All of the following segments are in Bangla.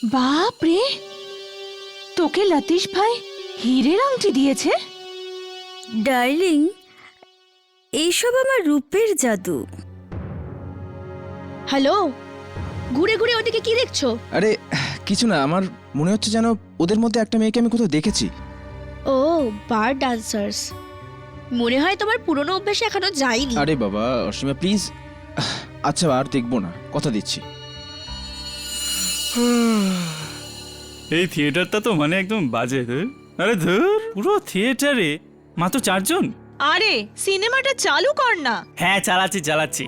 বাপ রে, তোকে লতিশ ভাই হীরের আংটি দিয়েছে? ডার্লিং, এইসব আমার রূপের জাদু। হ্যালো, ঘুরে ঘুরে ওদিকে কি দেখছো? আরে কিছু না, আমার মনে হচ্ছে যেন ওদের মধ্যে একটা মেয়েকে আমি কোথাও দেখেছি। ও, বার ডান্সার্স। মনে হয় তোমার পুরনো অভ্যাসে এখনো যায়নি। আরে বাবা অসীমা প্লিজ, আচ্ছা আর দেখবো না, কথা দিচ্ছি। এই থিয়েটারটা তো মানে একদম বাজে। আরে ধুর, পুরো থিয়েটারে মাত্র 4 জন। আরে সিনেমাটা চালু কর না। হ্যাঁ চালাচ্ছি।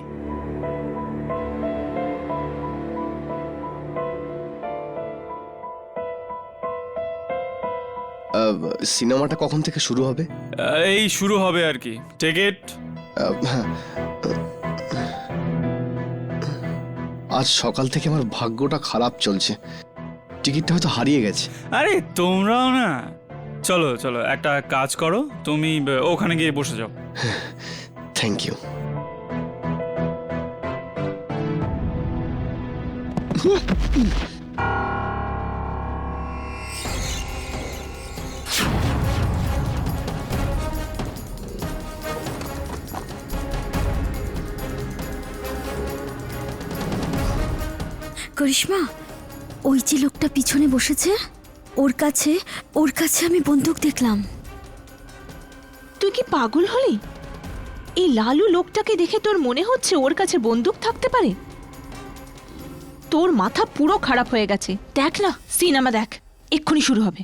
সিনেমাটা কখন থেকে শুরু হবে? এই শুরু হবে আর কি। টিকিট? আজ সকাল থেকে আমার ভাগ্যটা খারাপ চলছে, টিকিটটা হয়তো হারিয়ে গেছে। আরে তোমরাও না, চলো চলো একটা কাজ করো, তুমি ওখানে গিয়ে বসে যাও। Thank you. করিশ্মা, ওই যে লোকটা পিছনে বসেছে, ওর কাছে আমি বন্দুক দেখলাম। তুই কি পাগল হলি? এই লালু লোকটাকে দেখে তোর মনে হচ্ছে ওর কাছে বন্দুক থাকতে পারে? তোর মাথা পুরো খারাপ হয়ে গেছে। দেখ না, সিনেমা দেখ, এক্ষুনি শুরু হবে।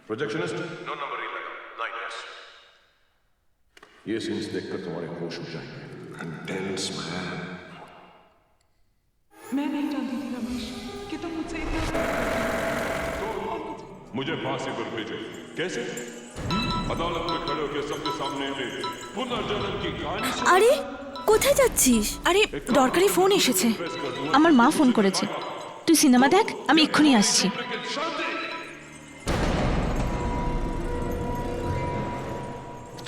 प्रोजेक्शनिस्ट 9 नंबर ही लगा 9S। ये सीन्स देखकर तुम्हारे होश उड़ जाएंगे। Intense man. मैं नहीं जानती थी रमेश कि तुम मुझसे इतना मुझे फांसी पर भेजो। कैसे? अदालत में खड़े होकर सबके सामने पुनर्जन्म की कहानी আরে কোথায় যাচ্ছিস? আরে দরকারি ফোন এসেছে, আমার মা ফোন করেছে। তুই সিনেমা দেখ, আমি এক্ষুনি আসছি।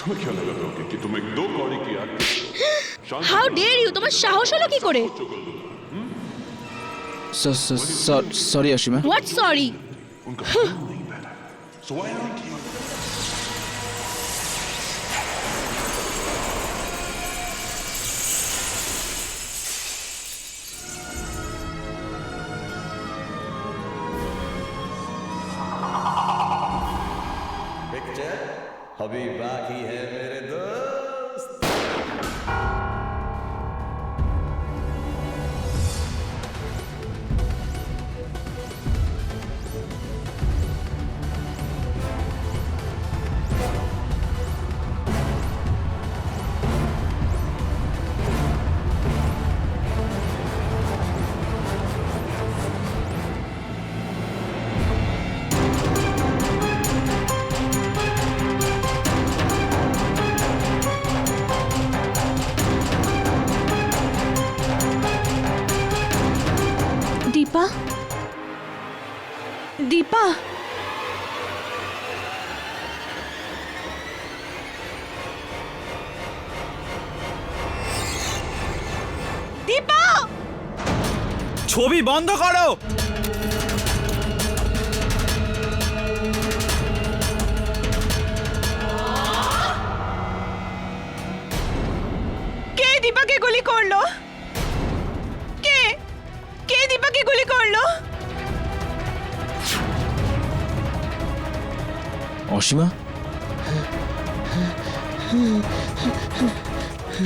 तुम्हें क्या लगा था कि तुम एक 2 कौड़ी की आग হাউ ডেয়ার ইউ, তোমার সাহস হলো কি করে? সরি অসীমা। What sorry? उनका खून नहीं बहना। So why aren't you? अभी बाकी है मेरे दोस्त। दीपा, दीपा, दीपा, ছবি বন্ধ করো। কে দীপাকে গুলি করলো? কে কে দীপাকে গুলি করলো? অসীমা,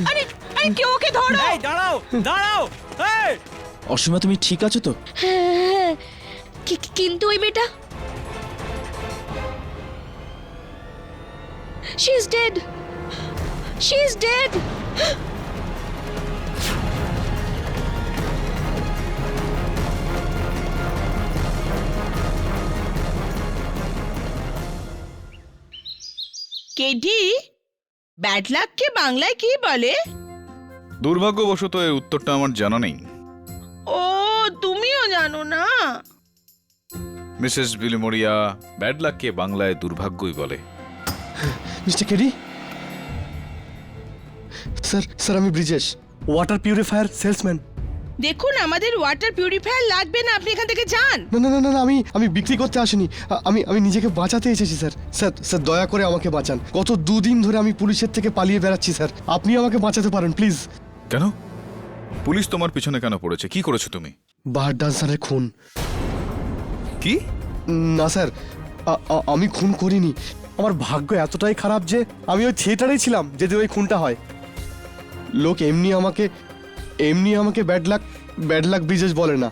আরে আরে কেউ ওকে ধরো। এই দাঁড়াও দাঁড়াও, এই অসীমা তুমি ঠিক আছো তো? হ্যাঁ, কিন্তু ওই মেয়েটা she is dead, she is dead. KD, bad লাককে বাংলায় কি বলে? দুর্ভাগ্যবশত এর উত্তরটা আমার জানা নেই। ও, তুমিও জানো না? মিসেস বিলিমোরিয়া, ব্যাড লাককে বাংলায় দুর্ভাগ্যই বলে। মিস্টার কেডি, স্যার স্যার আমি ব্রিজেশ, ওয়াটার পিউরিফায়ার সেলসম্যান। দেখুন, আমাদের ওয়াটার পিউরিফায়ার লাগবে না, আপনি এখান থেকে যান। না না না না না, আমি বিক্রি করতে আসিনি, আমি নিজেকে বাঁচাতে এসেছি স্যার। স্যার স্যার দয়া করে আমাকে বাঁচান। গত 2 দিন ধরে আমি পুলিশের থেকে পালিয়ে বেড়াচ্ছি স্যার, আপনি আমাকে বাঁচাতে পারেন প্লিজ। কেন? পুলিশ তোমার পিছনে কেন পড়েছে? কি করেছো তুমি? বার ডান্সারের খুন। কি? না স্যার, আমি খুন করিনি। আমার ভাগ্য এতটাই খারাপ যে আমি ওই থিয়েটারেই ছিলাম যেদিন ওই খুনটা হয়। লোক এমনি আমাকে ব্যাড লাক ব্রিজেশ বলে না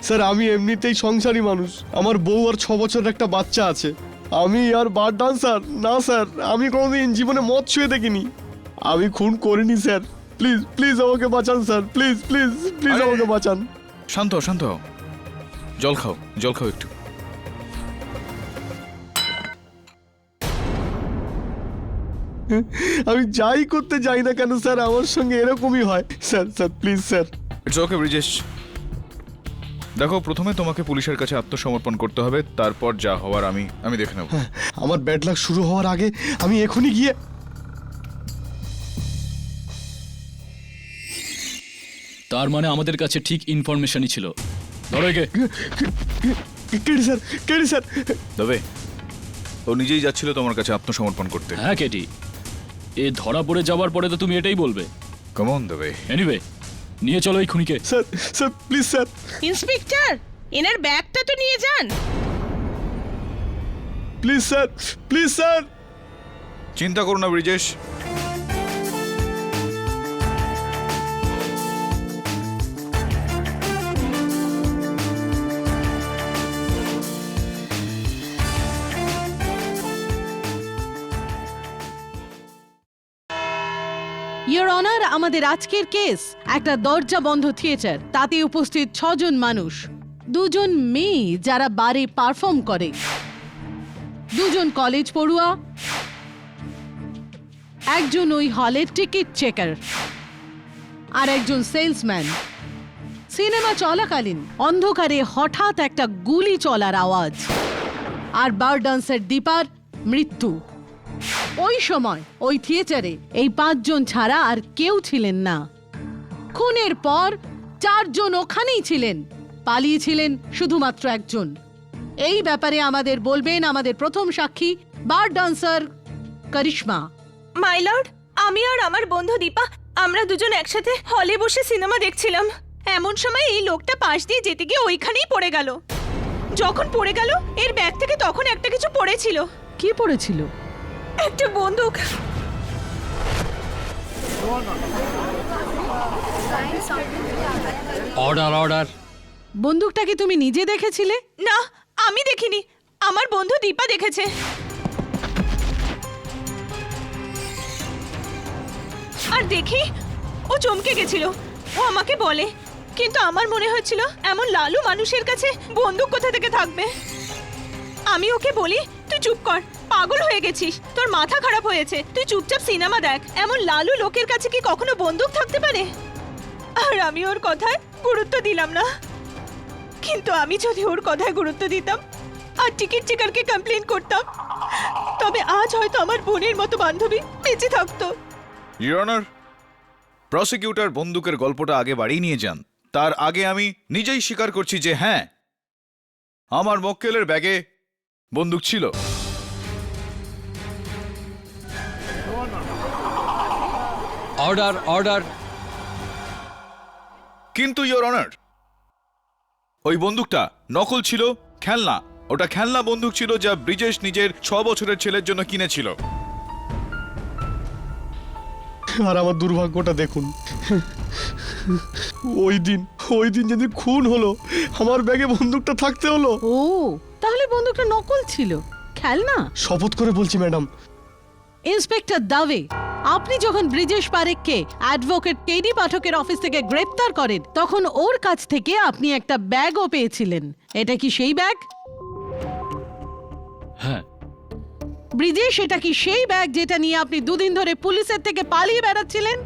স্যার। আমি এমনিতেই সংসারী মানুষ, আমার বউ আর 6 বছরের একটা বাচ্চা আছে। আমি আর বার ডান্সার না স্যার, আমি কোনোদিন জীবনে মদ ছুঁয়ে দেখিনি। আমি খুন করিনি স্যার, প্লিজ প্লিজ আমাকে বাঁচান স্যার, প্লিজ প্লিজ প্লিজ আমাকে বাঁচান। শান্ত হও, শান্ত হও। জল খাও, জল খাও একটু। আমি যাই করতে যাই না কেন স্যার, আমার সঙ্গে এরকমই হয় sir. Sir please sir. It's okay Brijesh. দেখো, প্রথমে তোমাকে পুলিশের কাছে আত্মসমর্পণ করতে হবে, তারপর যা হওয়ার আমি দেখে নেব। আমার ব্যাড লাক শুরু হওয়ার আগে আমি এখনই গিয়ে। তার মানে আমাদের কাছে ঠিক ইনফরমেশনই ছিল। ধরো একে। KD sir. তবে ও নিজেই যাচ্ছিল তোমার কাছে আত্মসমর্পণ করতে। হ্যাঁ কেটি, এ ধরা পড়ে যাওয়ার পরে তো তুমি এটাই বলবে। কাম অন দেবে। এনিওয়ে, নিয়ে চলো এই খুনিকে। Sorry sir please sir. Inspector, এনার ব্যাগটা তো নিয়ে যান। Please sir, please sir. চিন্তা করো না ব্রিজেশ, ইয়োর অনার, আমাদের আজকের কেস একটা দরজা বন্ধ থিয়েটার, তাতে উপস্থিত 6 জন মানুষ। 2 জন মেয়ে যারা বারে পারফর্ম করে, 2 জন কলেজ পড়ুয়া, একজন ওই হলের টিকিট চেকার, আর একজন সেলসম্যান। সিনেমা চলাকালীন অন্ধকারে হঠাৎ একটা গুলি চলার আওয়াজ, আর বার ডান্সার দীপার মৃত্যু। ওই সময় ওই থিয়েটারে এই 5 জন ছাড়া আর কেউ ছিলেন না। খুনের পর 4 জন ওখানেই ছিলেন, পালিয়েছিলেন শুধুমাত্র একজন। এই ব্যাপারে আমাদের বলবেন আমাদের প্রথম সাক্ষী, বার ডান্সার করিশ্মা। মাই লর্ড, আমি আর আমার বন্ধু দীপা, আমরা দুজন একসাথে হলে বসে সিনেমা দেখছিলাম। এমন সময় এই লোকটা পাশ দিয়ে যেতে গিয়ে ওইখানেই পড়ে গেল। যখন পড়ে গেল, এর ব্যাগ থেকে তখন একটা কিছু পড়েছিল। কি পড়েছিল? একটা বন্দুক। Order, order. বন্দুকটা কি তুমি নিজে দেখেছিলে? না, আমি দেখিনি, আমার বন্ধু দীপা দেখেছে। আর দেখি ও চমকে গেছিল। ও আমাকে বলে, কিন্তু আমার মনে হচ্ছিল এমন লালু মানুষের কাছে বন্দুক কোথা থেকে থাকবে। আমি ওকে বলি, তুই চুপ কর, পাগল হয়ে গেছিস, তোর মাথা খারাপ হয়েছে, তুই চুপচাপ সিনেমা দেখ। এমন লালু লোকের কাছে কি কখনো বন্দুক থাকতে পারে? আর আমি ওর কথায় গুরুত্ব দিলাম না। কিন্তু আমি যদি ওর কথায় গুরুত্ব দিতাম আর টিকিট চেকারকে কমপ্লেন করতাম, তবে আজ হয়তো আমার বোনের মতো বান্ধবী বেঁচে থাকতো। ইওর অনার, প্রসিকিউটর বন্দুকের গল্পটা আগে বাড়িয়ে নিয়ে যান। তার আগে আমি নিজেই স্বীকার করছি যে হ্যাঁ, আমার মক্কেলের ব্যাগে বন্দুক ছিল। Order, order. কিন্তু ইওর অনার, ওই বন্দুকটা নকল ছিল, খেলনা। ওটা খেলনা বন্দুক ছিল যা ব্রিজেশ নিজের 6 বছরের ছেলের জন্য কিনেছিল। আর আমার দুর্ভাগ্যটা দেখুন, ওই দিন যেদিন খুন হলো আমার ব্যাগে বন্দুকটা থাকতে হলো। ও তাহলে বন্দুকটা নকল ছিল, খেলনা। শপথ করে বলছি ম্যাডাম। ইন্সপেক্টর দাবে, আপনি যখন ব্রিজেশ পারেখকে অ্যাডভোকেট কেডি পাঠকের অফিস থেকে গ্রেপ্তার করেন তখন ওর কাছ থেকে আপনি একটা ব্যাগও পেয়েছিলেন। এটা কি সেই ব্যাগ? হ্যাঁ। ব্রিজেশ, এটা কি সেই ব্যাগ যেটা নিয়ে আপনি দুদিন ধরে পুলিশের থেকে পালিয়ে বেড়াচ্ছিলেন?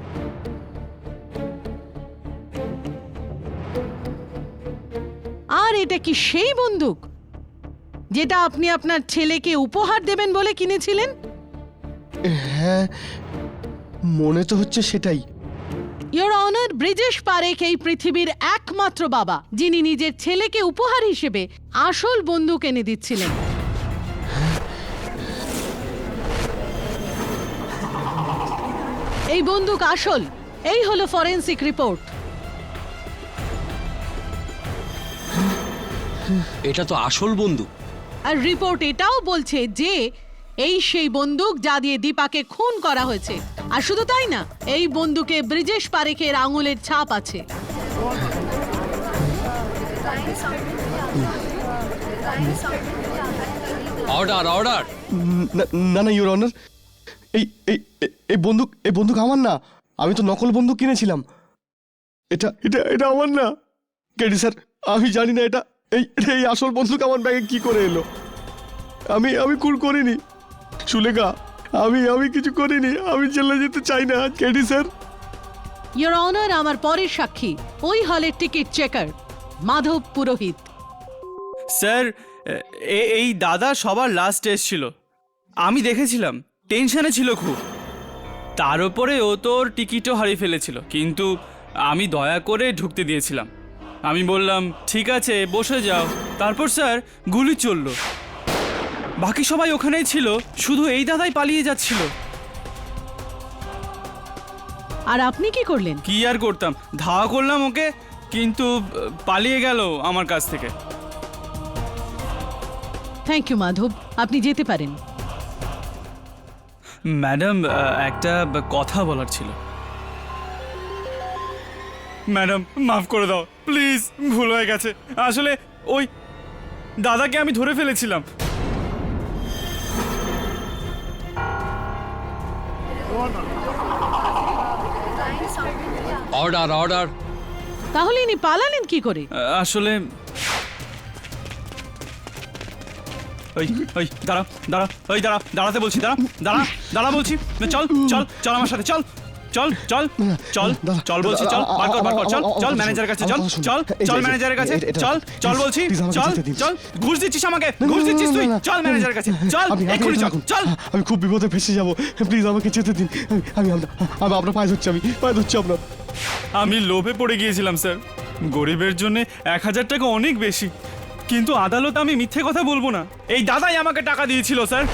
আর এটা কি সেই বন্দুক যেটা আপনি আপনার ছেলেকে উপহার দেবেন বলে কিনেছিলেন? হ্যাঁ, মনে তো হচ্ছে সেটাই। ইয়োর অনার, ব্রিজেশ পারেখ এই পৃথিবীর একমাত্র বাবা যিনি নিজের ছেলেকে উপহার হিসেবে আসল বন্দুক এনে দিচ্ছিলেন। এই বন্দুক আসল। এই হলো ফরেনসিক রিপোর্ট। এটা তো আসল বন্দুক। আর রিপোর্ট এটাও বলছে যে এই সেই বন্দুক যা দিয়ে দীপাকে খুন করা হয়েছে। আর শুধু তাই না, এই বন্দুকে ব্রিজেশ পারেখের আঙুলের ছাপ আছে। Order order. না না ইউর অনার, এই এই এই বন্দুক আমার না। আমি তো নকল বন্দুক কিনেছিলাম। এটা এটা এটা আমার না। কেডি স্যার, আমি জানি না এটা এই আসল বন্দুক আমার ব্যাগে কি করে এলো। আমি খুন করিনি সুলেখা, আমি কিছু করিনি। আমি জেলে যেতে চাই না কেডি স্যার। ইয়োর অনার, আমার পরের সাক্ষী ওই হলের টিকিট চেকার মাধব পুরোহিত। স্যার, এই দাদা সবার লাস্ট টেস্ট ছিল, আমি দেখেছিলাম। টেনশনে ছিল খুব। তার উপরে ও তোর টিকিটও হারিয়ে ফেলেছিল, কিন্তু আমি দয়া করে ঢুকতে দিয়েছিলাম। আমি বললাম ঠিক আছে বসে যাও। তারপর স্যার গুলি চলল। বাকি সবাই ওখানেই ছিল, শুধু এই দাদাই পালিয়ে যাচ্ছিল। আর আপনি কি করলেন? কি আর করতাম, ধাওয়া করলাম ওকে, কিন্তু পালিয়ে গেল আমার কাছ থেকে। থ্যাংক ইউ মাধব, আপনি যেতে পারেন। ম্যাডাম, একটা কথা বলার ছিল। ম্যাডাম মাফ করে দাও প্লিজ, ভুল হয়ে গেছে। আসলে ওই দাদাকে আমি ধরে ফেলেছিলাম। Order order. তাহলে ইনি পালালেন কি করে? আসলে ওই ওই দাঁড়া দাঁড়া, ওই দাঁড়া, দাঁড়াতে বলছি, দাঁড়া দাঁড়া দাঁড়া বলছি। চল চল চল আমার সাথে, চল চল চল চল চল বলছি, চল বার কর চল চল ম্যানেজারের কাছে, চল চল চল ম্যানেজারের কাছে, চল চল বলছি, চল চল। ঘুষ দিচ্ছিস আমাকে, ঘুষ দিচ্ছিস তুই, চল ম্যানেজারের কাছে, চল এক্ষুনি চল চল। আমি খুব বিপদে ফেসে যাবো, প্লিজ আমাকে যেতে দিন। আমি আপনার পায়ে ধরছি, আমি পায়ে ধরছি আপনার। আমি লোভে পড়ে গিয়েছিলাম স্যার। গরিবের জন্য 1000 টাকা অনেক বেশি, কিন্তু আদালত আমি মিথ্যে কথা বলবো না। এই দাদাই আমাকে টাকা দিয়েছিল স্যার।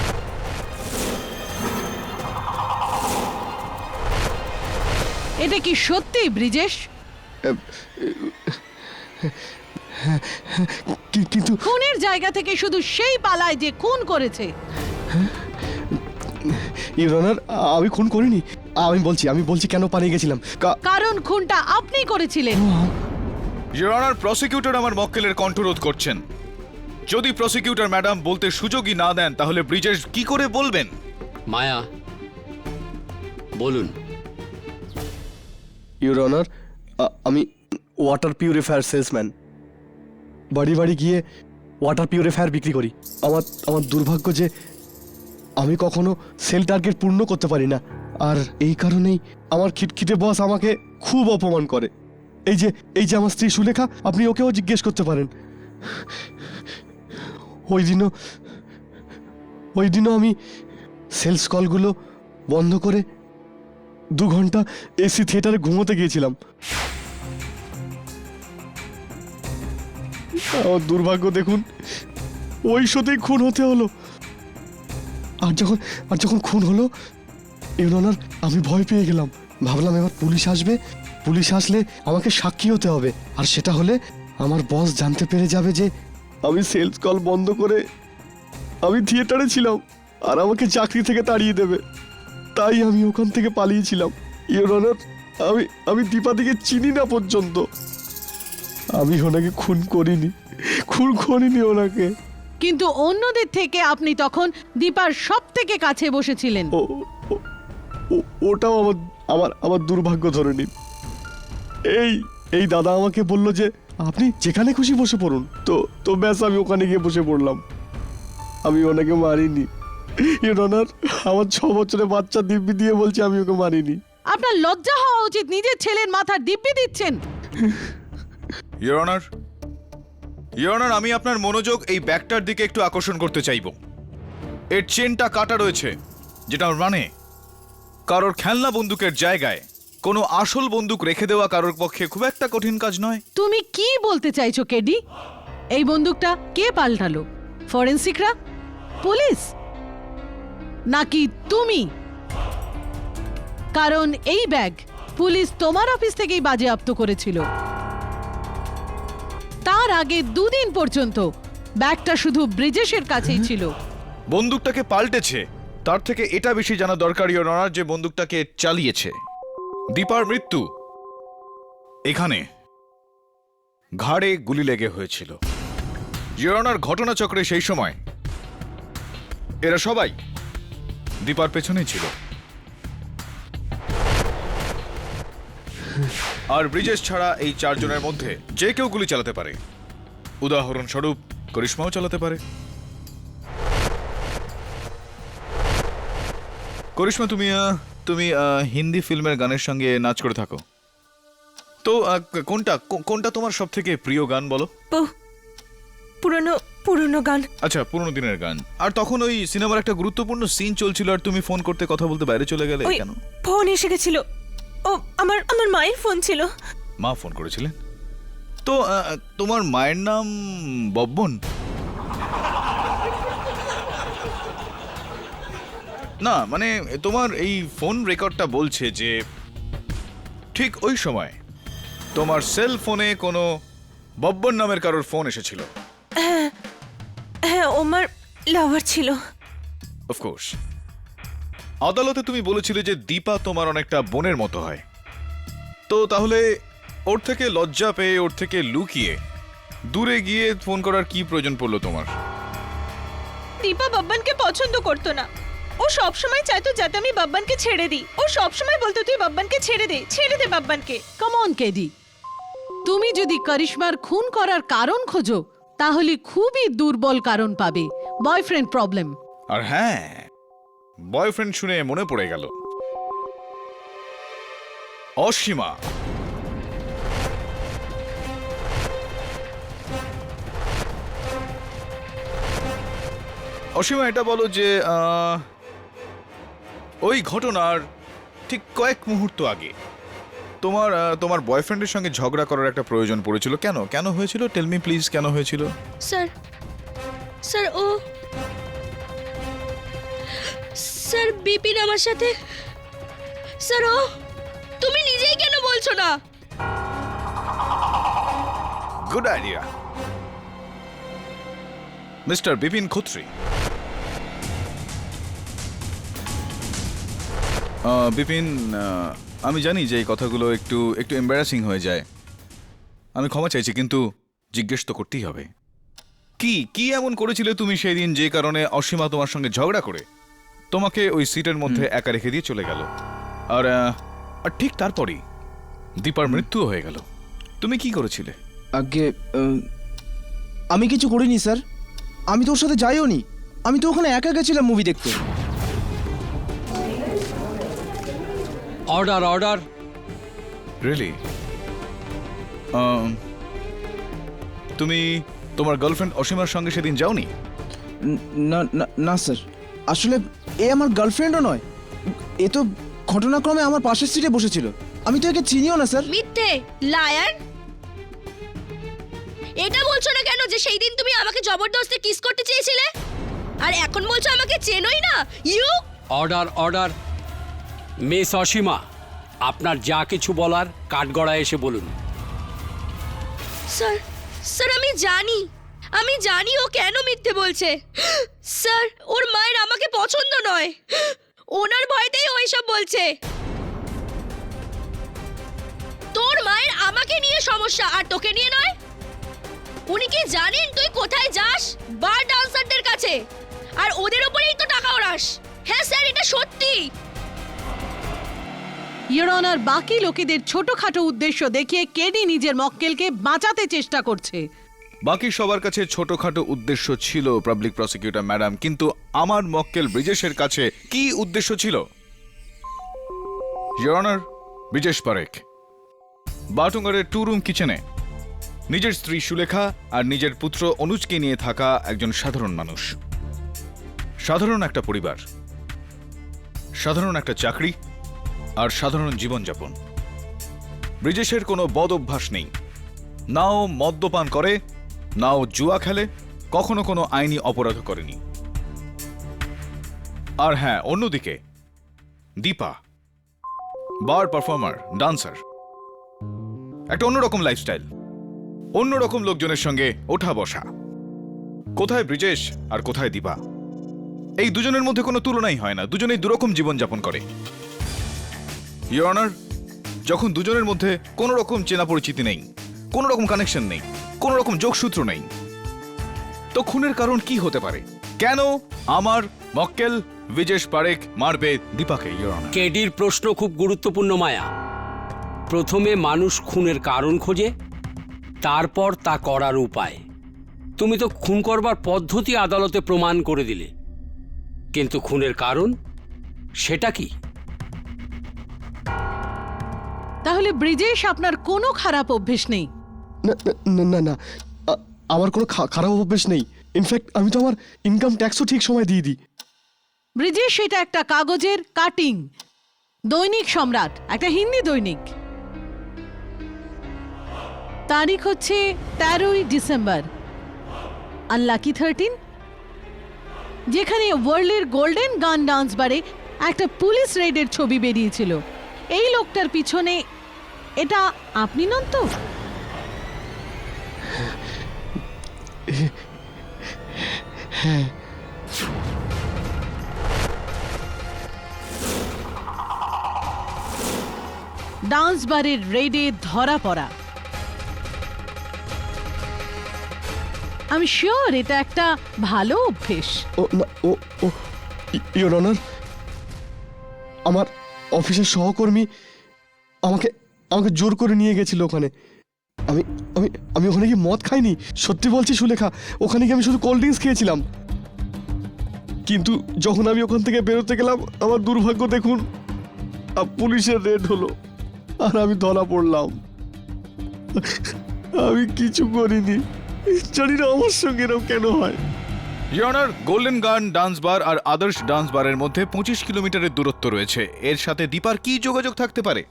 এটা কি সত্যি ব্রিজেশ? কিন্তু খুনের জায়গা থেকে শুধু সেই পালায় যে খুন করেছে। ইউর অনার, আমি খুন করিনি। আমি বলছি কেন পালিয়ে গেছিলাম। কারণ খুনটা আপনি করেছিলেন। ইওর অনার, প্রসিকিউটর আমার মক্কেলের কণ্ঠরোধ করছেন। যদি প্রসিকিউটর ম্যাডাম বলতে সুযোগই না দেন তাহলে ব্রিজেশ কি করে বলবেন? মায়া, বলুন। ইউর অনার, আমি ওয়াটার পিউরিফায়ার সেলসম্যান। বাড়ি বাড়ি গিয়ে ওয়াটার পিউরিফায়ার বিক্রি করি। আমার দুর্ভাগ্য যে আমি কখনো সেল টার্গেট পূর্ণ করতে পারি না। আর এই কারণেই আমার খিটখিটে বস আমাকে খুব অপমান করে। এই যে আমার স্ত্রী সুলেখা, আপনি ওকেও জিজ্ঞেস করতে পারেন। ওই দিনও আমি সেলস কলগুলো বন্ধ করে 2 ঘন্টা এসি থিয়েটারে ঘুমোতে গিয়েছিলাম। আমার দুর্ভাগ্য দেখুন, ওই শোতেই খুন হতে হলো। আর যখন খুন হলো ইউর অনার, আমি ভয় পেয়ে গেলাম। ভাবলাম এবার পুলিশ আসবে, পুলিশ আসলে আমাকে সাক্ষী হতে হবে। আর সেটা হলে আমার বস জানতে পেরে যাবে যে আমি সেলস কল বন্ধ করে আমি থিয়েটারে ছিলাম, আর আমাকে চাকরি থেকে তাড়িয়ে দেবে। তাই আমি ওখান থেকে পালিয়েছিলাম। ইউর অনার, আমি আমি দীপাদিকে চিনি না পর্যন্ত। আমি ওনাকে খুন করিনি ওনাকে। কিন্তু অন্যদের থেকে আপনি তখন দীপার সব থেকে কাছে বসেছিলেন। ওটাও আমার দুর্ভাগ্য ধরে নিন। এই দাদা আমাকে বলল যে আপনি যেখানে খুশি বসে পড়ুন, তো ব্যাস আমি ওখানে গিয়ে বসে পড়লাম। আমি ওনাকে মারিনি। ইউনার, আমার 6 বছরের বাচ্চা দিব্যি দিয়ে বলছে আমি ওকে মারিনি। আপনার লজ্জা হওয়া উচিত, নিজের ছেলের মাথার দিব্যি দিচ্ছেন। ইওর অনার, আমি আপনার মনোযোগ এই ব্যাগটার দিকে একটু আকর্ষণ করতে চাইব। এর চেনটা কাটা রয়েছে, যেটা মানে কারোর খেলনা বন্দুকের জায়গায় কোনো আসল বন্দুক রেখে দেওয়া কারোর পক্ষে খুব একটা কঠিন কাজ নয়। তুমি কি বলতে চাইছো কেডি? এই বন্দুকটা কে পাল্টালো? ফরেন্সিকরা? পুলিশ? নাকি তুমি? কারণ এই ব্যাগ পুলিশ তোমার অফিস থেকেই বাজেয়াপ্ত করেছিল। তার আগে 2 দিন পর্যন্ত ব্যাগটা শুধু ব্রিজেশের কাছেই ছিল। বন্দুকটাকে পাল্টেছে, তার থেকে এটা বেশি জানা দরকার ইওর অনার যে বন্দুকটাকে চালিয়েছে। দীপার মৃত্যু এখানে ঘাড়ে গুলি লেগে হয়েছিল। ইওর অনার, ঘটনাচক্রে সেই সময় এরা সবাই দীপার পেছনেই ছিল। আর ব্রিজেশ ছাড়া এই 4 জনের মধ্যে যে কেউ গুলি চালাতে পারে। উদাহরণস্বরূপ করিশ্মাও চালাতে পারে। করিশ্মা, তুমি হিন্দি ফিল্মের গানের সঙ্গে নাচ করে থাকো তো কোনটা তোমার সব থেকে প্রিয় গান বলো? পুরনো গান। আচ্ছা, পুরনো দিনের গান। আর তখন ওই সিনেমার একটা গুরুত্বপূর্ণ সিন চলছিল আর তুমি ফোন করতে কথা বলতে বাইরে চলে গেলে কেন? ফোন এসে গেছিল। ও আমার মায়ের ফোন ছিল। মা ফোন করেছিলেন? তো তোমার মায়ের নাম বব্বন? না, মানে তোমার এই ফোন রেকর্ডটা বলছে যে ঠিক ওই সময় তোমার সেল ফোনে কোনো বব্বন নামের কারোর ফোন এসেছিল। হ্যাঁ, ওমার লাভার ছিল। অফকোর্স। আদালতে তুমি বলেছিলে যে দীপা তোমার অনেকটা বোনের মতো হয়। তো তাহলে ওর থেকে লজ্জা পেয়ে, ওর থেকে লুকিয়ে দূরে গিয়ে ফোন করার কি প্রয়োজন পড়লো তোমার? দীপা বাব্বানকে পছন্দ করতো না। ও সব সময় চাইতো যাতে আমি বাব্বানকে ছেড়ে দিই। ও সব সময় বলতো তুই বাব্বানকে ছেড়ে দে বাব্বানকে। কাম অন কেডি, তুমি যদি করিশ্মার খুন করার কারণ খোঁজো তাহলে খুবই দুর্বল কারণ পাবে, বয়ফ্রেন্ড প্রবলেম। আর হ্যাঁ, বয়ফ্রেন্ড শুনে মনে পড়ে গেল, অসীমা। অসীমা, এটা বলো যে ওই ঘটনার ঠিক কয়েক মুহূর্ত আগে তোমার বয়ফ্রেন্ডের সঙ্গে ঝগড়া করার একটা প্রয়োজন পড়েছিল। কেন হয়েছিল? টেল মি প্লিজ, কেন হয়েছিল? স্যার বিপিন আমার সাথে। স্যার, ও তুমি নিজেই কেন বলছো না? Good idea, mister Bipin Khatri. Bipin, আমি জানি যে এই কথাগুলো একটু এম্বারাসিং হয়ে যায়। আমি ক্ষমা চাইছি, কিন্তু জিজ্ঞেস তো করতেই হবে। কি এমন করেছিলে তুমি সেই দিন যে কারণে অসীমা তোমার সঙ্গে ঝগড়া করে তোমাকে ওই সিটের মধ্যে একা রেখে দিয়ে চলে গেল? আর ঠিক তারপরেই দীপার মৃত্যু হয়ে গেল। তুমি কি করেছিলে? আগে আমি কিছু করিনি স্যার, আমি তো ওর সাথে যাইও নি। আমি তো ওখানে একা গেছিলাম মুভি দেখতে। অর্ডার। রিয়েলি? তুমি তোমার গার্লফ্রেন্ড অসীমার সঙ্গে সেদিন যাওনি? না স্যার, আসলে এ আমার গার্লফ্রেন্ডও নয়। এ তো ঘটনাক্রমে আমার পাশের সিটে বসেছিল। আমি তো একে চিনিও না স্যার। মিথ্যে, লায়ার। এটা বলছো না কেন যে সেই দিন তুমি আমাকে জবরদস্তি কিস করতে চেয়েছিলে, আর এখন বলছো আমাকে চেনোই না? You order. মিস অসীমা, আপনার যা কিছু বলার কাঠগড়ায় এসে বলুন। স্যার আমি জানি ও কেন মিথ্যে বলছে। স্যার, ওর মায়ের আমাকে পছন্দ নয়, ওনার ভয়তেই ওই সব বলছে। তোর মায়ের আমাকে নিয়ে সমস্যা আর তোকে নিয়ে নয়। উনি কি জানেন তুই কোথায় যাস? বার ডান্সারদের কাছে, আর ওদের উপরেই তো টাকা ওড়াস। হ্যাঁ স্যার, এটা সত্যি। ইওর অনার, বাকি লোকেদের ছোটখাটো উদ্দেশ্য দেখিয়ে কেডি নিজের মক্কেলকে বাঁচাতে চেষ্টা করছে। বাকি সবার কাছে ছোটখাটো উদ্দেশ্য ছিল পাবলিক প্রসিকিউটর ম্যাডাম, কিন্তু আমার মক্কেল ব্রিজেশের কাছে কি উদ্দেশ্য ছিল? ইওর অনার, ব্রিজেশ পারেখ বাটুঙ্গারের 2 রুম কিচেনে নিজের স্ত্রী সুলেখা আর নিজের পুত্র অনুজকে নিয়ে থাকা একজন সাধারণ মানুষ। সাধারণ একটা পরিবার, সাধারণ একটা চাকরি আর সাধারণ জীবনযাপন। ব্রিজেশের কোনো বদ অভ্যাস নেই, নাও মদ্যপান করে, নাও জুয়া খেলে, কখনো কোনো আইনি অপরাধ করেনি। আর হ্যাঁ, অন্যদিকে দীপা বার পারফর্মার, ডান্সার, একটা অন্যরকম লাইফস্টাইল, অন্যরকম লোকজনের সঙ্গে ওঠা বসা। কোথায় ব্রিজেশ আর কোথায় দীপা? এই দুজনের মধ্যে কোনো তুলনাই হয় না, দুজনেই দুরকম জীবনযাপন করে। ইওর অনার, যখন দুজনের মধ্যে কোনো রকম চেনা পরিচিতি নেই, কোনো রকম কানেকশন নেই, কোনো রকম যোগসূত্র নেই, তো খুনের কারণ কি হতে পারে? কেন আমার মক্কেল ব্রিজেশ পারেখ মারবে দীপাকে? ইওর অনার, কেডির প্রশ্ন খুব গুরুত্বপূর্ণ মায়া। প্রথমে মানুষ খুনের কারণ খোঁজে, তারপর তা করার উপায়। তুমি তো খুন করবার পদ্ধতি আদালতে প্রমাণ করে দিলে, কিন্তু খুনের কারণ সেটা কি? তাহলে ব্রিজেশ আপনার কোনো খারাপ অভ্যেস নেই? না না না না, আমার কোনো খারাপ অভ্যেস নেই। ইনফ্যাক্ট আমি তো আমার ইনকাম ট্যাক্সও ঠিক সময় দিয়ে দিই। ব্রিজেশ এটা একটা কাগজের কাটিং। দৈনিক সম্রাট, একটা হিন্দি দৈনিক। তারিখ হচ্ছে 13ই ডিসেম্বর, আনলাকি 13, যেখানে ওয়ার্ল্ডের গোল্ডেন গান ডান্স বারে একটা পুলিশ রেডের ছবি বেরিয়েছিল। এই লোকটার পিছনে, এটা আপনি নন তো? হ্যাঁ। ডান্স বারের রেডে ধরা পড়া। আমি শিওর এটা একটা ভালো অভ্যেস। ও না, ও ও ইওর অনার, আমার অফিসের সহকর্মী আমাকে আমাকে জোর করে নিয়ে গেছিল ওখানে। আমি আমি আমি ওখানে গিয়ে মদ খাইনি, সত্যি বলছি সুলেখা। ওখানে গিয়ে আমি শুধু কোল্ড ড্রিঙ্কস খেয়েছিলাম। কিন্তু যখন আমি ওখান থেকে বেরোতে গেলাম, আমার দুর্ভাগ্য দেখুন, পুলিশের রেড হলো আর আমি ধরা পড়লাম। আমি কিছু করিনি, জানি না আমার সঙ্গে এরকম কেন হয়। ইওর অনার, গোল্ডেন গান ডান্স বার আর আদর্শ ডান্স বারের মধ্যে 25 কিলোমিটারের দূরত্ব রয়েছে। এর সাথে দীপার কি যোগাযোগ থাকতে পারে?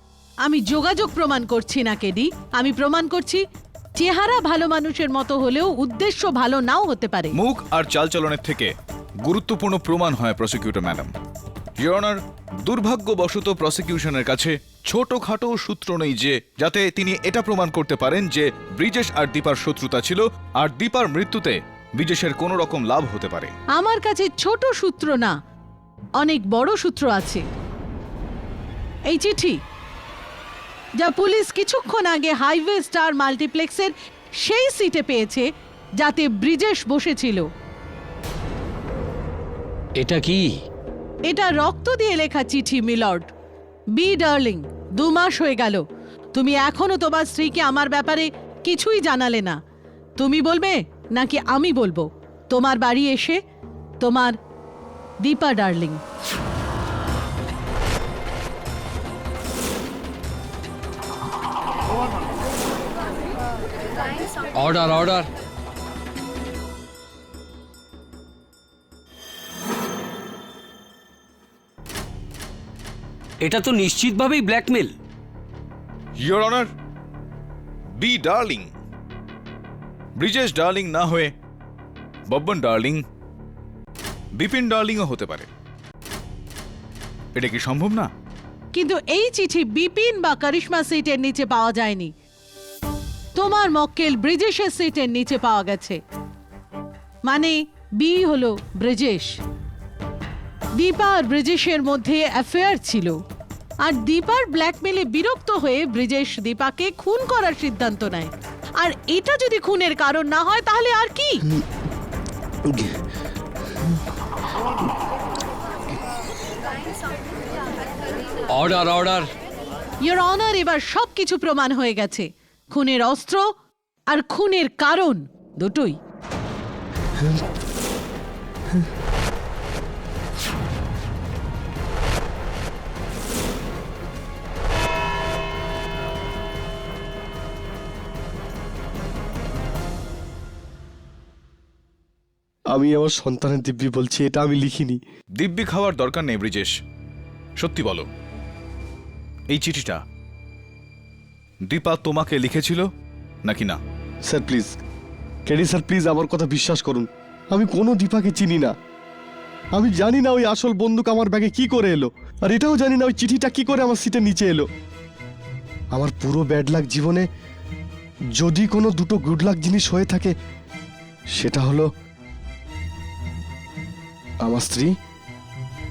আমি যোগাযোগ প্রমাণ করছি না কেডি, আমি প্রমাণ করছি চেহারা ভালো মানুষের মতো হলেও উদ্দেশ্য ভালো নাও হতে পারে। মুখ আর চালচলনের থেকে গুরুত্বপূর্ণ প্রমাণ হয় প্রসিকিউটর ম্যাডাম। ইওর অনার, দুর্ভাগ্যবশত প্রসিকিউশনের কাছে ছোটখাটো সূত্র নেই যে যাতে তিনি এটা প্রমাণ করতে পারেন যে ব্রিজেশ আর দীপার শত্রুতা ছিল আর দীপার মৃত্যুতে ব্রিজেশের কোনো রকম লাভ হতে পারে। আমার কাছে ছোট সূত্র না, অনেক বড় সূত্র আছে। এই চিঠি যা পুলিশ কিছুক্ষণ আগে হাইওয়ে স্টার মাল্টিপ্লেক্সের সেই সিটে পেয়েছে যাতে ব্রিজেশ বসেছিল। এটা কি? এটা রক্ত দিয়ে লেখা চিঠি মিলর্ড। বি ডার্লিং, 2 মাস হয়ে গেল, তুমি এখনো তোমার স্ত্রীকে আমার ব্যাপারে কিছুই জানালে না। তুমি বলবে নাকি আমি বলবো? তোমার বাড়ি এসে, তোমার দীপা ডার্লিং। Order, order. এটা তো নিশ্চিতভাবেই blackmail. Your honour, B Darling Brijesh Darling না হয়ে বব্বন ডার্লিং, বিপিন ডার্লিংও হতে পারে। এটা কি সম্ভব না? কিন্তু এই চিঠি বিপিন বা করিশ্মা সিটের নিচে পাওয়া যায়নি, তোমার মক্কেল ব্রিজেশের সিটের নিচে পাওয়া গেছে। মানে বি হলো ব্রিজেশ। দীপা আর ব্রিজেশের মধ্যে অ্যাফেয়ার ছিল, আর দীপার ব্ল্যাকমেলে বিরক্ত হয়ে ব্রিজেশ দীপাকে খুন করার সিদ্ধান্ত নেয়। আর এটা যদি খুনের কারণ না হয় তাহলে আর কি? Order order. ইওর অনার, এবার সবকিছু প্রমাণ হয়ে গেছে। খুনের অস্ত্র আর খুনের কারণ দুটোই। আমি আমার সন্তানের দিব্যি বলছি, এটা আমি লিখিনি। দিব্যি খাওয়ার দরকার নেই ব্রিজেশ, সত্যি বলো, এই চিঠিটা দীপা তোমাকে লিখেছিল নাকি না? Sir please, KD sir please আমার কথা বিশ্বাস করুন। আমি কোনো দীপাকে চিনি না। আমি জানি না ওই আসল বন্দুক আমার ব্যাগে কি করে এলো, আর এটাও জানি না ওই চিঠিটা কি করে আমার সিটের নিচে এলো। আমার পুরো ব্যাড লাক জীবনে যদি কোনো দুটো গুড লাক জিনিস হয়ে থাকে, সেটা হলো আমার স্ত্রী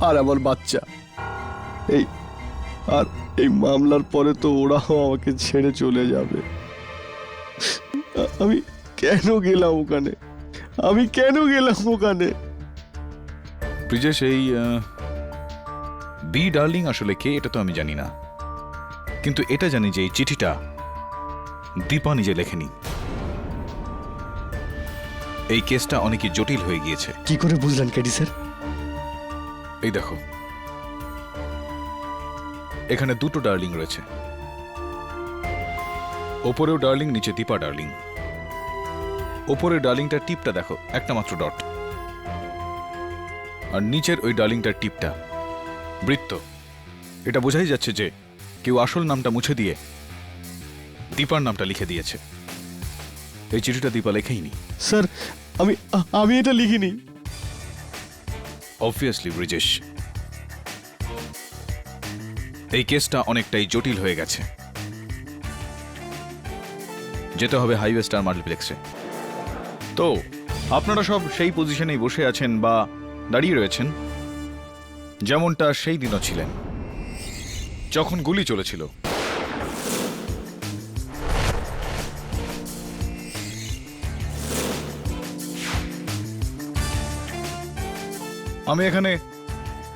আর আমার বাচ্চা। এই মামলার পরে তো ওরাও আমাকে ছেড়ে চলে যাবে। আমি কেন গেলাম ওখানে? আমি কেন গেলাম ওখানে? ব্রিজেশ, এই বি ডার্লিং আসলে কে এটা তো আমি জানি না, কিন্তু এটা জানি যে এই চিঠিটা দীপা নিজে লেখেনি। এই কেসটা অনেকই জটিল হয়ে গিয়েছে। কি করে বুঝলেন কেডি স্যার? এই দেখো, এখানে দুটো ডার্লিং রয়েছে, ওপরেও ডার্লিং, নিচে দীপা ডার্লিং। ওপরের ডার্লিংটার টিপটা দেখো, একটা মাত্র ডট, আর নিচের ওই ডার্লিংটার টিপটা বৃত্ত। এটা বোঝাই যাচ্ছে যে কেউ আসল নামটা মুছে দিয়ে দীপার নামটা লিখে দিয়েছে। এই চিঠিটা দীপা লেখেইনি। স্যার আমি এটা লিখিনি। অবভিয়াসলি ব্রিজেশ, এই কেসটা অনেকটাই জটিল হয়ে গেছে। যেতে হবে হাইওয়ে স্টার মাল্টিপ্লেক্সে। তো আপনারা সব সেই পজিশনেই বসে আছেন বা দাঁড়িয়ে রয়েছেন যেমনটা সেই দিনও ছিলেন যখন গুলি চলেছিল। আমি এখানে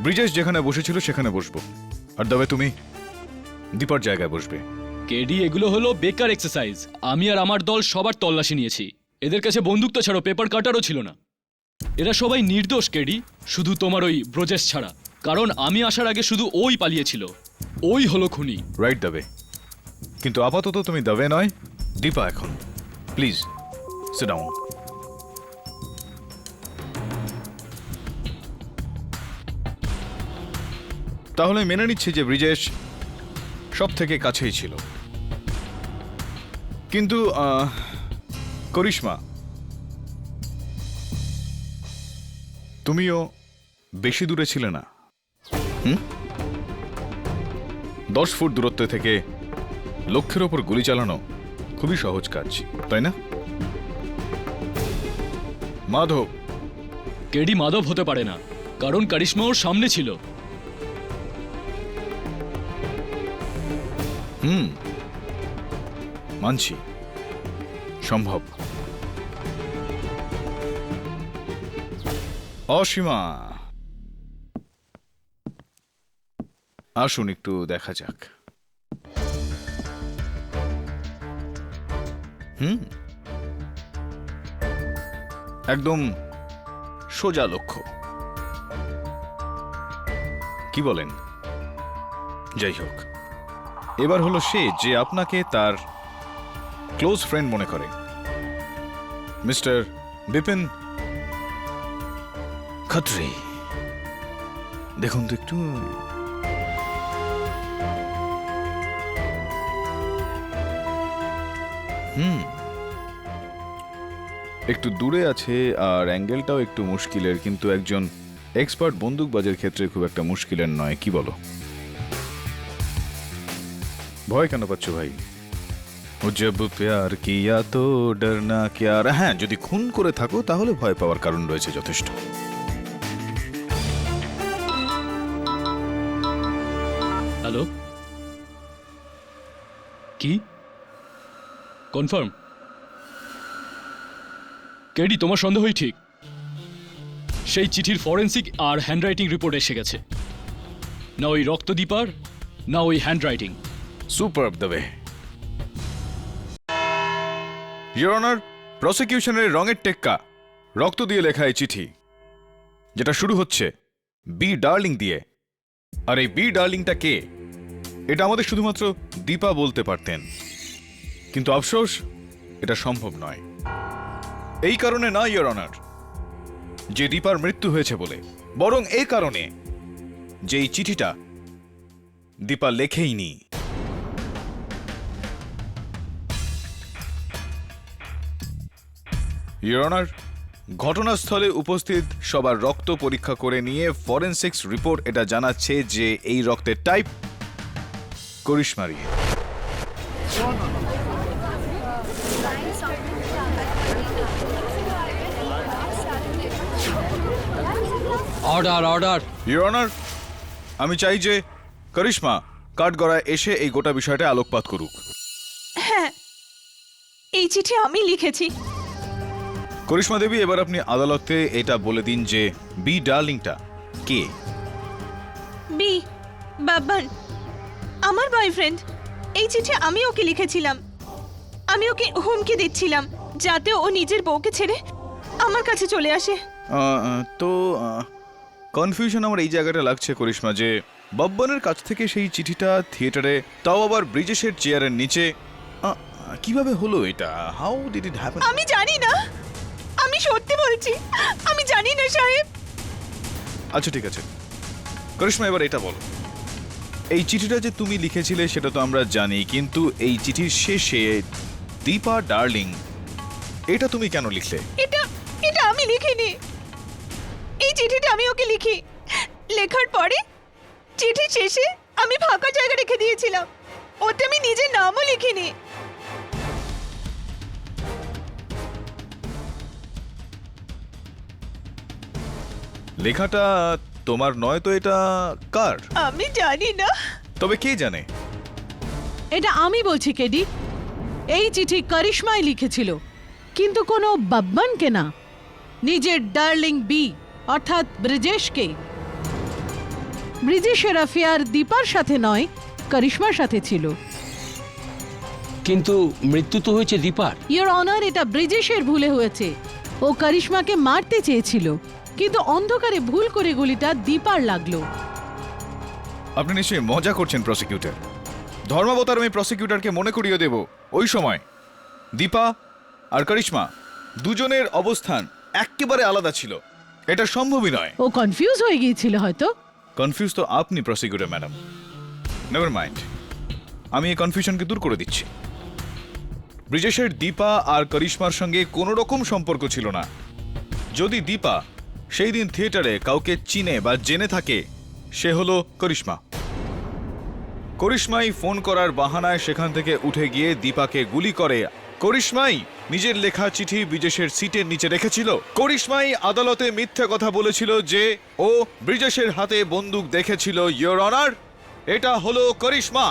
ব্রিজেশ যেখানে বসেছিল সেখানে বসবো, আর তবে তুমি দীপার জায়গায় বসবে। কেডি, এগুলো হলো বেকার এক্সারসাইজ। আমি আর আমার দল সবার তল্লাশি নিয়েছি। এদের কাছে বন্দুক তো ছাড়ো, পেপার কাটারও ছিল না। এরা সবাই নির্দোষ কেডি, শুধু তোমার ওই ব্রজেশ ছাড়া। কারণ আমি আসার আগে শুধু ওই পালিয়েছিল, ওই হলো খুনি। রাইট দবে, কিন্তু আপাতত তুমি দবে নয়, দীপা। এখন প্লিজ সিট ডাউন। তাহলে মেনে নিচ্ছি যে ব্রিজেশ সব থেকে কাছেই ছিল, কিন্তু করিশ্মা, তুমিও বেশি দূরে ছিলে না। 10 ফুট দূরত্ব থেকে লক্ষ্যের ওপর গুলি চালানো খুবই সহজ কাজ, তাই না? মাধব, কেডি মাধব হতে পারে না, কারণ কারিশমা ওর সামনে ছিল। মানছি, সম্ভব। অসীমা, আসুন একটু দেখা যাক। একদম সোজা লক্ষ্য, কি বলেন? যাই হোক, এবার হলো সে যে আপনাকে তার ক্লোজ ফ্রেন্ড মনে করে, মিস্টার বিপিন খত্রি। দেখুন তো একটু। একটু দূরে আছে আর অ্যাঙ্গেলটাও একটু মুশকিলের, কিন্তু একজন এক্সপার্ট বন্দুকবাজের ক্ষেত্রে খুব একটা মুশকিলের নয়, কি বলো? ভয় কেন পাচ্ছ ভাই? ও জব প্যার কিয়া তো ডরনা কিয়া। হ্যাঁ, যদি খুন করে থাকো তাহলে ভয় পাওয়ার কারণ রয়েছে যথেষ্ট। হ্যালো, কি কনফার্ম? কেডি, তোমার সন্দেহই ঠিক। সেই চিঠির ফরেন্সিক আর হ্যান্ডরাইটিং রিপোর্ট এসে গেছে। না ওই রক্ত দীপার, না ওই handwriting. Superb the way. Your honour, প্রসিকিউশনের রঙের টেক্কা, রক্ত দিয়ে লেখা এই চিঠি, যেটা শুরু হচ্ছে বি ডার্লিং দিয়ে। আর এই বি ডার্লিংটা কে, এটা আমাদের শুধুমাত্র দীপা বলতে পারতেন, কিন্তু আফসোস এটা সম্ভব নয়। এই কারণে না ইওর অনার যে দীপার মৃত্যু হয়েছে বলে, বরং এই কারণে যে এই চিঠিটা দীপা লেখেইনি। ইওর অনার, ঘটনাস্থলে উপস্থিত সবার রক্ত পরীক্ষা করে নিয়ে ফরেনসিক্স রিপোর্ট এটা জানাচ্ছে যে এই রক্তের টাইপ করিশ্মারি। Order order. ইওর অনার, আমি চাই যে করিশ্মা কাঠগড়ায় এসে এই গোটা বিষয়টা আলোকপাত করুক। হ্যাঁ, এই চিঠি আমি লিখেছি। করিশ্মা দেবী, এবার আপনি আদালতে এটা বলে দিন যে বি ডার্লিংটা কে। বি বাবান, আমার বয়ফ্রেন্ড। এই চিঠি আমি ওকে লিখেছিলাম। আমি ওকে হুমকি দিচ্ছিলাম যাতে ও নিজের বউকে ছেড়ে আমার কাছে চলে আসে। তো কনফিউশন আমার এই জায়গাটা লাগছে করিশ্মা, যে বাব্বানের কাছ থেকে সেই চিঠিটা থিয়েটারে, তাও আবার ব্রিজেশের চেয়ারের নিচে, কিভাবে হলো এটা? How did it happen? আমি জানি না, আমি সত্যি বলছি, আমি জানি না সাহেব। আচ্ছা ঠিক আছে করিশ্মা, এবার এটা বলো, এই চিঠিটা যে তুমি লিখেছিলে সেটা তো আমরা জানি, কিন্তু এই চিঠির শেষে দীপা ডার্লিং, এটা তুমি কেন লিখলে? এটা এটা আমি লিখিনি। এই চিঠিটা আমি ওকে লিখি। লেখার পরে চিঠির শেষে আমি ফাঁকা জায়গা রেখে দিয়েছিলাম। ওতে আমি নিজের নামও লিখিনি। লেখাটা তোমার নয় তো, এটা কার? আমি জানি না। তবে কে জানে? এটা আমি বলছি কেডি, এই চিঠি করিশ্মাই লিখেছিল, কিন্তু কোনো বাব্বানকে না, নিজের ডার্লিং বি অর্থাৎ ব্রিজেশকে। ব্রিজেশের অ্যাফেয়ার দীপার সাথে নয়, করিশ্মার সাথে ছিল। কিন্তু মৃত্যু তো হয়েছে দীপার। ইওর অনার, এটা ব্রিজেশের ভুলে হয়েছে। ও করিশ্মাকে মারতে চেয়েছিল, কিন্তু অন্ধকারে ভুল করে গুলিটা দীপার লাগলো। আপনি নিশ্চয়ই মজা করছেন প্রসিকিউটর। ধর্মাবতার আমি প্রসিকিউটরকে মনে করিয়ে দেব, ওই সময় দীপা আর করিশ্মা দুজনের অবস্থান একেবারে আলাদা ছিল। এটা সম্ভবই নয়। ও কনফিউজ হয়ে গিয়েছিল হয়তো। কনফিউজ তো আপনি প্রসিকিউটর ম্যাডাম। নেভার মাইন্ড, আমি এই কনফিউশনকে দূর করে দিচ্ছি। ব্রিজেশের দীপা আর করিশ্মার সঙ্গে কোনো রকম সম্পর্ক ছিল না। যদি দীপা সেই দিন থিয়েটারে কাউকে চিনে বা জেনে থাকে, সে হলো করিশ্মা। করিশ্মাই ফোন করার বাহানায় সেখান থেকে উঠে গিয়ে দীপাকে গুলি করে। করিশ্মাই নিজের লেখা চিঠি ব্রিজেশের সিটের নিচে রেখেছিল। করিশ্মাই আদালতে মিথ্যে কথা বলেছিল যে ও ব্রিজেশের হাতে বন্দুক দেখেছিল। ইওর অনার, এটা হলো করিশ্মা।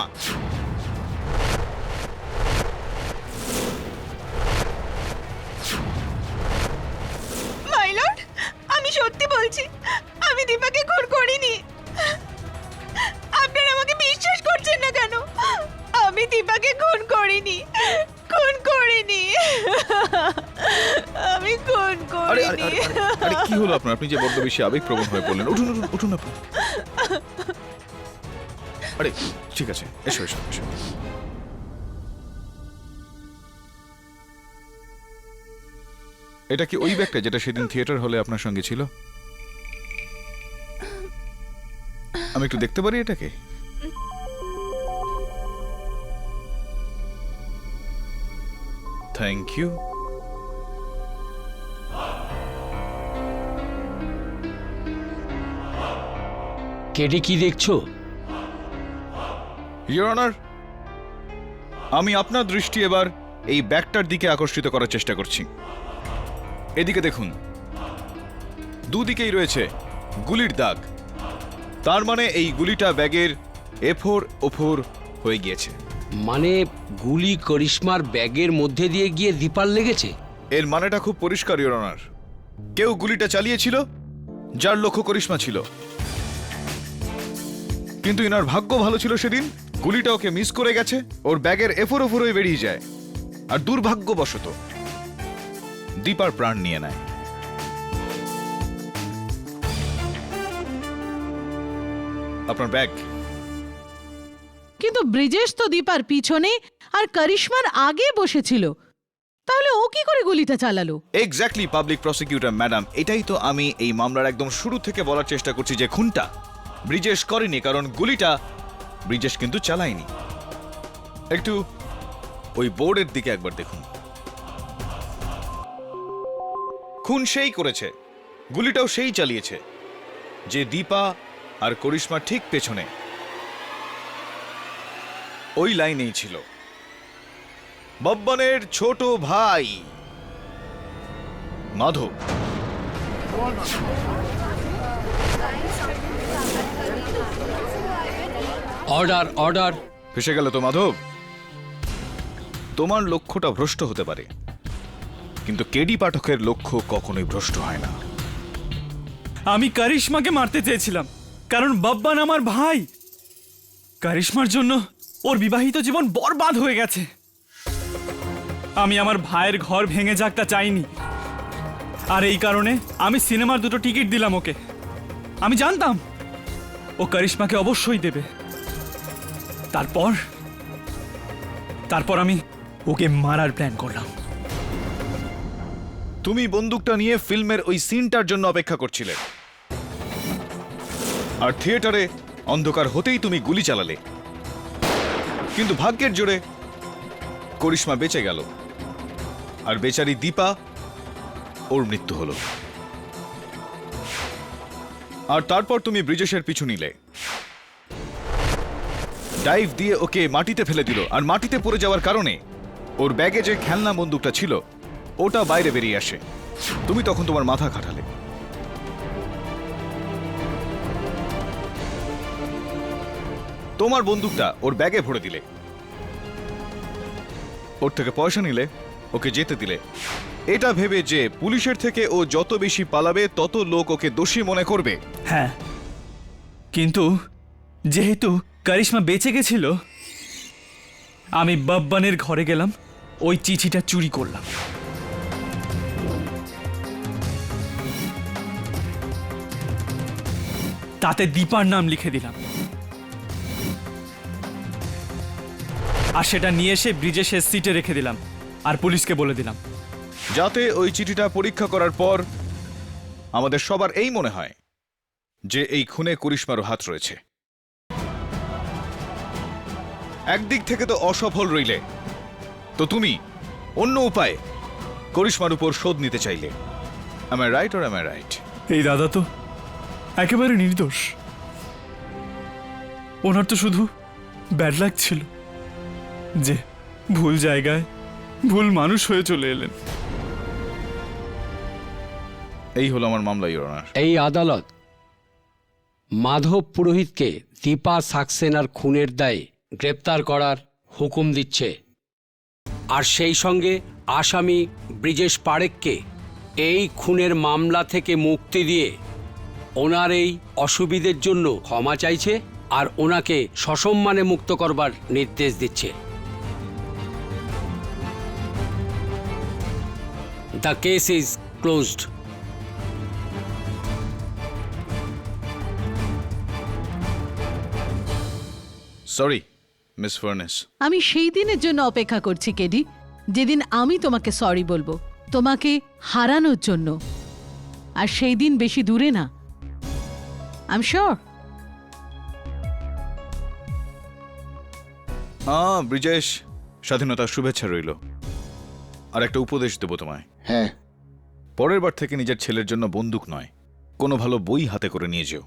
মাই লর্ড, আমি সত্যি বলছি, আমি দীপাকে খুন করিনি। আপনারা আমাকে বিশ্বাস করছেন না কেন? আমি দীপাকে খুন করিনি, খুন করিনি, আমি খুন আরে আরে করিনি। আরে আরে কি হলো আপনার? আপনি যে বড্ড বেশি আবেগপ্রবণ হয়ে পড়লেন। উঠুন উঠুন উঠুন আপনি। আরে ঠিক আছে, এসো এসো এসো। এটা কি ওই ব্যাগটা যেটা সেদিন থিয়েটার হলে আপনার সঙ্গে ছিল? আমি একটু দেখতে পারি এটাকে? Thank you. কেডি, কি দেখছো? ইওর অনার, আমি আপনার দৃষ্টি এবার এই ব্যাগটার দিকে আকর্ষিত করার চেষ্টা করছি। এদিকে দেখুন, দুদিকেই রয়েছে গুলির দাগ। তার মানে এই গুলিটা ব্যাগের এফোর ওফোর হয়ে গিয়েছে। মানে গুলি করিশ্মার ব্যাগের মধ্যে দিয়ে গিয়ে দীপার লেগেছে? এর মানেটা খুব পরিষ্কার, ইওর অনার। কেউ গুলিটা চালিয়েছিল যার লক্ষ্য করিশ্মা ছিল, কিন্তু ইনার ভাগ্য ভালো ছিল সেদিন গুলিটা ওকে মিস করে গেছে, ওর ব্যাগের এফোর ওফোরই বেরিয়ে যায়, আর দুর্ভাগ্যবশত দীপার প্রাণ নিয়ে নেয়। আপনার ব্যাগ। কিন্তু ব্রিজেশ তো দীপার পিছনে আর করিশ্মার আগে বসেছিল, তাহলে ও কি করে গুলিটা চালালো? এক্স্যাক্টলি পাবলিক প্রসিকিউটর ম্যাডাম, এটাই তো আমি এই মামলার একদম শুরু থেকে বলার চেষ্টা করছি যে খুনটা ব্রিজেশ করেনি, কারণ গুলিটা ব্রিজেশ কিন্তু চালায়নি। একটু ওই বোর্ডের দিকে একবার দেখুন। খুন সেই করেছে, গুলিটাও সেই চালিয়েছে, যে দীপা আর করিশ্মা ঠিক পেছনে ওই লাইনেই ছিল। বব্বনের ছোট ভাই মাধব। Order, order. ফেসে গেল তো মাধব। তোমার লক্ষ্যটা ভ্রষ্ট হতে পারে, কিন্তু কেডি পাঠকের লক্ষ্য কখনোই ভ্রষ্ট হয় না। আমি করিশ্মাকে মারতে চেয়েছিলাম, কারণ বব্বান আমার ভাই। করিশ্মার জন্য ওর বিবাহিত জীবন বরবাদ হয়ে গেছে। আমি আমার ভাইয়ের ঘর ভেঙে যাক তা চাইনি, আর এই কারণে আমি সিনেমার 2টো টিকিট দিলাম ওকে। আমি জানতাম ও করিশ্মাকে অবশ্যই দেবে। তারপর আমি ওকে মারার প্ল্যান করলাম। তুমি বন্দুকটা নিয়ে ফিল্মের ওই সিনটার জন্য অপেক্ষা করছিলে, আর থিয়েটারে অন্ধকার হতেই তুমি গুলি চালালে, কিন্তু ভাগ্যের জোরে করিশ্মা বেঁচে গেল, আর বেচারি দীপা, ওর মৃত্যু হলো। আর তারপর তুমি ব্রিজেশের পিছু নিলে, ডাইভ দিয়ে ওকে মাটিতে ফেলে দিল, আর মাটিতে পড়ে যাওয়ার কারণে ওর ব্যাগে যে খেলনা বন্দুকটা ছিল ওটা বাইরে বেরিয়ে আসে। তুমি তখন তোমার মাথা খাটালে। তোমার বন্দুকটা ওর ব্যাগে ভরে দিলে, ওর থেকে পয়সা নিলে, ওকে যেতে দিলে, এটা ভেবে যে পুলিশের থেকে ও যত বেশি পালাবে তত লোক ওকে দোষী মনে করবে। হ্যাঁ, কিন্তু যেহেতু করিশ্মা বেঁচে গেছিল, আমি বব্বানের ঘরে গেলাম, ওই চিঠিটা চুরি করলাম। তাতে দীপার নাম লিখে দিলাম, আর সেটা নিয়ে এসে ব্রিজেশের সিটে রেখে দিলাম, আর পুলিশকে বলে দিলাম, যাতে ওই চিঠিটা পরীক্ষা করার পর আমাদের সবার এই মনে হয় যে এই খুনে করিশ্মারও হাত রয়েছে। একদিক থেকে তো অসফল রইলে, তো তুমি অন্য উপায়ে করিশ্মার উপর শোধ নিতে চাইলে। am I right or am I right? এই দাদা তো একেবারে নির্দোষ। ওনার তো শুধু ব্যাড লাক ছিল যে ভুল জায়গায় ভুল মানুষ হয়ে চলে এলেন। এই হলো আমার মামলা, ইওর অনার। এই আদালত মাধব পুরোহিতকে দীপা সাক্সেনার খুনের দায়ে গ্রেপ্তার করার হুকুম দিচ্ছে, আর সেই সঙ্গে আসামি ব্রিজেশ পারেখকে এই খুনের মামলা থেকে মুক্তি দিয়ে ওনার এই অসুবিধের জন্য ক্ষমা চাইছে, আর ওনাকে সসম্মানে মুক্ত করবার নির্দেশ দিচ্ছে। The case is closed. Sorry miss furnace. আমি সেই দিনের জন্য অপেক্ষা করছি কেডি, যেদিন আমি তোমাকে সরি বলবো, তোমাকে হারানোর জন্য। আর সেই দিন বেশি দূরে না, আই এম শিওর। ব্রিজেশ, স্বাধীনতার শুভেচ্ছা রইল। আর একটা উপদেশ দেবো তোমায়। হ্যাঁ। পরের বার থেকে নিজের ছেলের জন্য বন্দুক নয়, কোনো ভালো বই হাতে করে নিয়ে যেও।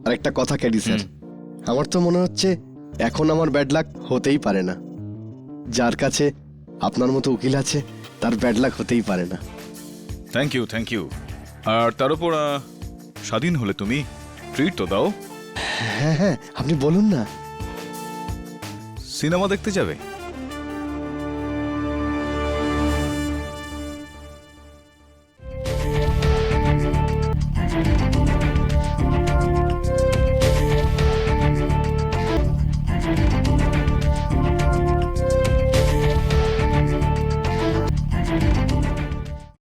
আর একটা কথা ক্যাডি স্যার, আমার তো মনে হচ্ছে এখন আমার ব্যাড লাক হতেই পারে না। যার কাছে আপনার মতো উকিল আছে তার ব্যাড লাক হতেই পারে না। Thank you, thank you. আর তার উপর স্বাধীন হলে তুমি ট্রিট তো দাও। হ্যাঁ হ্যাঁ, আপনি বলুন না। সিনেমা দেখতে যাবে?